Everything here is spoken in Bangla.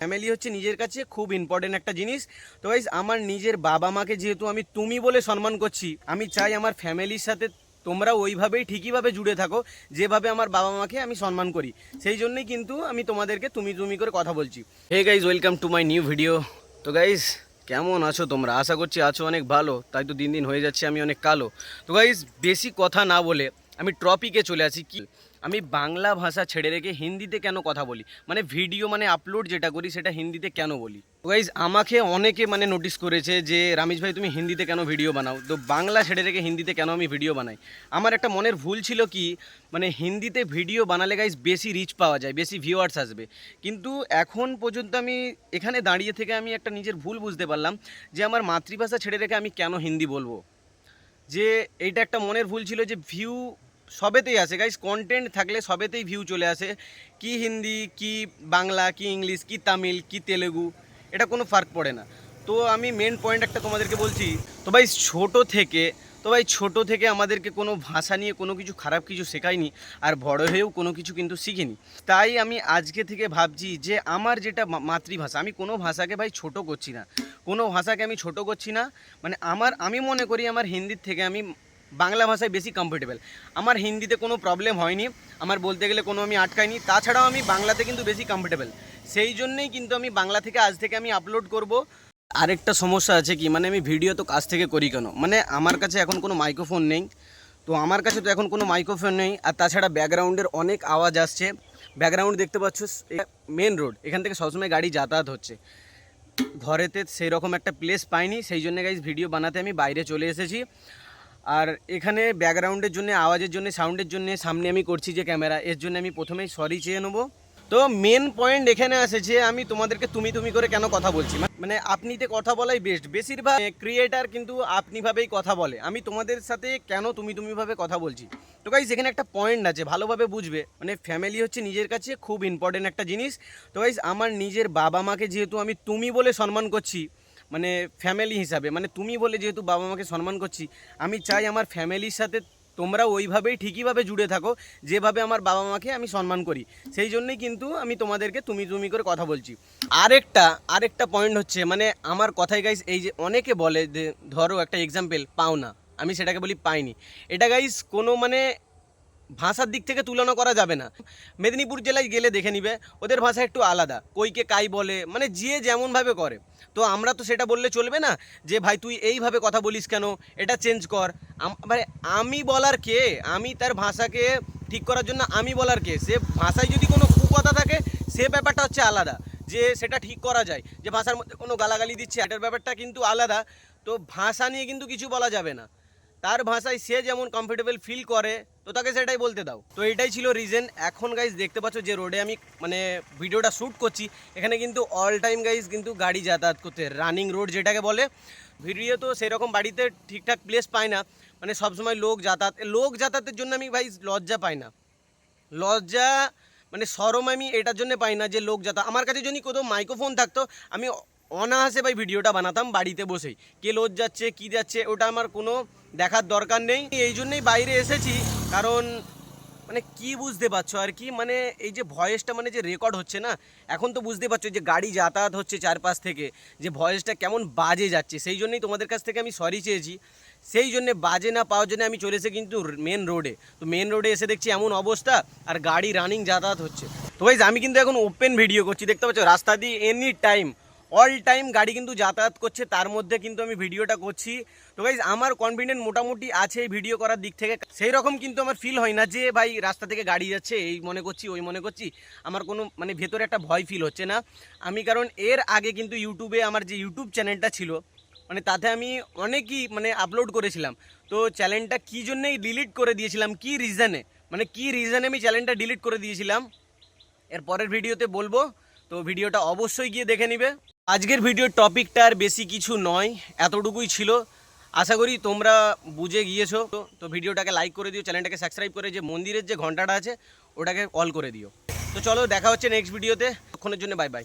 ফ্যামিলি হচ্ছে নিজের কাছে খুব ইম্পর্টেন্ট একটা জিনিস। তো গাইস আমার নিজের বাবা মাকে যেহেতু আমি তুমি বলে সম্মান করছি, আমি চাই আমার ফ্যামিলির সাথে তোমরা ওইভাবেই ঠিকইভাবে জুড়ে থাকো যেভাবে আমার বাবা মাকে আমি সম্মান করি। সেই জন্যই কিন্তু আমি তোমাদেরকে তুমি তুমি করে কথা বলছি। Hey guys, welcome to my new video. তো গাইজ কেমন আছো তোমরা? আশা করছি আছো অনেক ভালো, তাই তো দিন দিন হয়ে যাচ্ছে আমি অনেক কালো। তো গাইজ বেশি কথা না বলে আমি টপিকে চলে আসি। কি আমি বাংলা ভাষা ছেড়ে রেখে হিন্দিতে কেন কথা বলি, মানে ভিডিও মানে আপলোড যেটা করি সেটা হিন্দিতে কেন বলি। তো গাইজ আমাকে অনেকে মানে নোটিস করেছে যে রামেশ ভাই তুমি হিন্দিতে কেন ভিডিও বানাও, তো বাংলা ছেড়ে রেখে হিন্দিতে কেন আমি ভিডিও বানাই। আমার একটা মনের ভুল ছিল কি, মানে হিন্দিতে ভিডিও বানালে গাইজ বেশি রিচ পাওয়া যায়, বেশি ভিউয়ার্স আসবে। কিন্তু এখন পর্যন্ত আমি এখানে দাঁড়িয়ে থেকে আমি একটা নিজের ভুল বুঝতে পারলাম যে আমার মাতৃভাষা ছেড়ে রেখে আমি কেন হিন্দি বলবো। যে এইটা একটা মনের ভুল ছিল যে ভিউ সবেতেই আসে গাইস, কন্টেন্ট থাকলে সবেতেই ভিউ চলে আসে। কি হিন্দি, কি বাংলা, কি ইংলিশ, কি তামিল, কি তেলেগু, এটা কোনো ফার্ক পড়ে না। তো আমি মেন পয়েন্ট একটা তোমাদেরকে বলছি। তো ভাই ছোট থেকে আমাদেরকে কোনো ভাষা নিয়ে কোনো কিছু খারাপ কিছু শেখায়নি, আর বড় হয়েও কোনো কিছু কিন্তু শিখিনি। তাই আমি আজকে থেকে ভাবছি যে আমার যেটা মাতৃভাষা, আমি কোনো ভাষাকে ভাই ছোট করছি না, কোনো ভাষাকে আমি ছোট করছি না। মানে আমি মনে করি আমার হিন্দির থেকে আমি বাংলা ভাষায় বেশি কমফোর্টেবল। আমার হিন্দিতে কোনো প্রবলেম হয়নি, আমার বলতে গেলে কোনো আমি আটকাইনি। তাছাড়াও আমি বাংলাতে কিন্তু বেশি কমফোর্টেবল, সেই জন্যেই কিন্তু আমি বাংলা থেকে আজ থেকে আমি আপলোড করব। আরেকটা সমস্যা আছে কি, মানে আমি ভিডিও তো কাছ থেকে করি কেন, মানে আমার কাছে এখন কোনো মাইক্রোফোন নেই। তো আমার কাছে তো এখন কোনো মাইক্রোফোন নেই, আর তাছাড়া ব্যাকগ্রাউন্ডের অনেক আওয়াজ আসছে। ব্যাকগ্রাউন্ড দেখতে পাচ্ছ, মেন রোড, এখান থেকে সবসময় গাড়ি যাতায়াত হচ্ছে। ঘরেতে সেই রকম একটা প্লেস পাইনি, সেই জন্য গাইজ ভিডিও বানাতে আমি বাইরে চলে এসেছি। আর এখানে ব্যাকগ্রাউন্ডের জন্য, আওয়াজের জন্য, সাউন্ডের জন্য সামনে আমি করছি যে ক্যামেরা, এর জন্য আমি প্রথমেই সরি চেয়ে নেবো। তো মেন পয়েন্ট এখানে আসে যে আমি তোমাদেরকে তুমি তুমি করে কেন কথা বলছি। মানে আপনিতে কথা বলাই বেস্ট, বেশিরভাগ ক্রিয়েটার কিন্তু আপনিভাবেই কথা বলে। আমি তোমাদের সাথে কেন তুমি তুমিভাবে কথা বলছি। তো গাইস এখানে একটা পয়েন্ট আছে, ভালোভাবে বুঝবে। মানে ফ্যামিলি হচ্ছে নিজের কাছে খুব ইম্পর্টেন্ট একটা জিনিস। তো গাইস আমার নিজের বাবা মাকে যেহেতু আমি তুমি বলে সম্মান করছি, মানে ফ্যামিলি হিসাবে, মানে তুমি বলে যেহেতু বাবা মাকে সম্মান করছি, আমি চাই আমার ফ্যামিলির সাথে তোমরা ওইভাবেই ঠিকইভাবে জুড়ে থাকো যেভাবে আমার বাবা মাকে আমি সম্মান করি। সেই জন্যই কিন্তু আমি তোমাদেরকে তুমি তুমি করে কথা বলছি। আরেকটা পয়েন্ট হচ্ছে, মানে আমার কথাই গাইস, এই যে অনেকে বলে যে ধরো একটা এক্সাম্পল পাওনা, আমি সেটাকে বলি পাইনি। এটা গাইস কোনো মানে ভাষার দিক থেকে তুলনা করা যাবে না। মেদিনীপুর জেলায় গেলে দেখে নিবে ওদের ভাষা একটু আলাদা, কইকে কাই বলে, মানে যে যেমনভাবে করে। তো আমরা তো সেটা বললে চলবে না যে ভাই তুই এইভাবে কথা বলিস কেন, এটা চেঞ্জ কর। মানে আমি বলার কে? আমি তার ভাষাকে ঠিক করার জন্য আমি বলার কে? সে ভাষায় যদি কোনো কুকথা থাকে সে ব্যাপারটা হচ্ছে আলাদা, যে সেটা ঠিক করা যায়। যে ভাষার মধ্যে কোনো গালাগালি দিচ্ছে, এটার ব্যাপারটা কিন্তু আলাদা। তো ভাষা নিয়ে কিন্তু কিছু বলা যাবে না, তার ভাষায় সে যেমন কমফোর্টেবল ফিল করে তো তাকে সেটাই বলতে দাও। তো এটাই ছিল রিজন। এখন গাইজ দেখতে পাচ্ছ যে রোডে আমি মানে ভিডিওটা শ্যুট করছি, এখানে কিন্তু অল টাইম গাইজ কিন্তু গাড়ি যাতায়াত করতে, রানিং রোড যেটাকে বলে। ভিডিও তো সেরকম বাড়িতে ঠিকঠাক প্লেস পায় না, মানে সবসময় লোক যাতায়াতের জন্য আমি ভাই লজ্জা পাই না। লজ্জা মানে শরম আমি এটার জন্য পাই না যে লোক যাতায়াত। আমার কাছে যদি কোনো মাইক্রোফোন থাকতো আমি অনায়াসে ভাই ভিডিওটা বানাতাম বাড়িতে বসেই। কে লোজ যাচ্ছে কী যাচ্ছে ওটা আমার কোনো দেখার দরকার নেই। এই জন্যই বাইরে এসেছি, কারণ মানে কি বুঝতে পারছো আর কি, মানে এই যে ভয়েসটা মানে যে রেকর্ড হচ্ছে না, এখন তো বুঝতে পারছো যে গাড়ি যাতায়াত হচ্ছে চারপাশ থেকে, যে ভয়েসটা কেমন বাজে যাচ্ছে। সেই জন্যই তোমাদের কাছ থেকে আমি সরি চেয়েছি। সেই জন্যে বাজে না পাওয়ার জন্য আমি চলে এসে কিন্তু মেন রোডে। তো মেন রোডে এসে দেখছি এমন অবস্থা, আর গাড়ি রানিং যাতায়াত হচ্ছে। তো ভাই আমি কিন্তু এখন ওপেন ভিডিও করছি, দেখতে পাচ্ছ রাস্তা দিয়ে এনি টাইম অল টাইম গাড়ি কিন্তু যাতায়াত করছে, তার মধ্যে কিন্তু আমি ভিডিওটা করছি। তো গাইজ আমার কনফিডেন্ট মোটামুটি আছে এই ভিডিও করার দিক থেকে। সেই রকম কিন্তু আমার ফিল হয় না যে ভাই রাস্তা থেকে গাড়ি যাচ্ছে এই মনে করছি ওই মনে করছি, আমার কোনো মানে ভেতরে একটা ভয় ফিল হচ্ছে না। আমি কারণ এর আগে কিন্তু ইউটিউবে আমার যে ইউটিউব চ্যানেলটা ছিল, মানে তাতে আমি অনেকই মানে আপলোড করেছিলাম। তো চ্যানেলটা কী জন্যেই ডিলিট করে দিয়েছিলাম, কী রিজনে আমি চ্যানেলটা ডিলিট করে দিয়েছিলাম, এর পরের ভিডিওতে বলবো। তো ভিডিওটা অবশ্যই গিয়ে দেখে নিবে। আজকের ভিডিওর টপিকটা আর বেশি কিছু নয়, এতটুকুই ছিল। আশা করি তোমরা বুঝে গিয়েছো। তো ভিডিওটাকে লাইক করে দিও, চ্যানেলটাকে সাবস্ক্রাইব করে যে মন্দিরের যে ঘন্টাটা আছে ওটাকে অল করে দিও। তো চলো দেখা হচ্ছে নেক্সট ভিডিওতে, ততক্ষণের জন্য বাই বাই।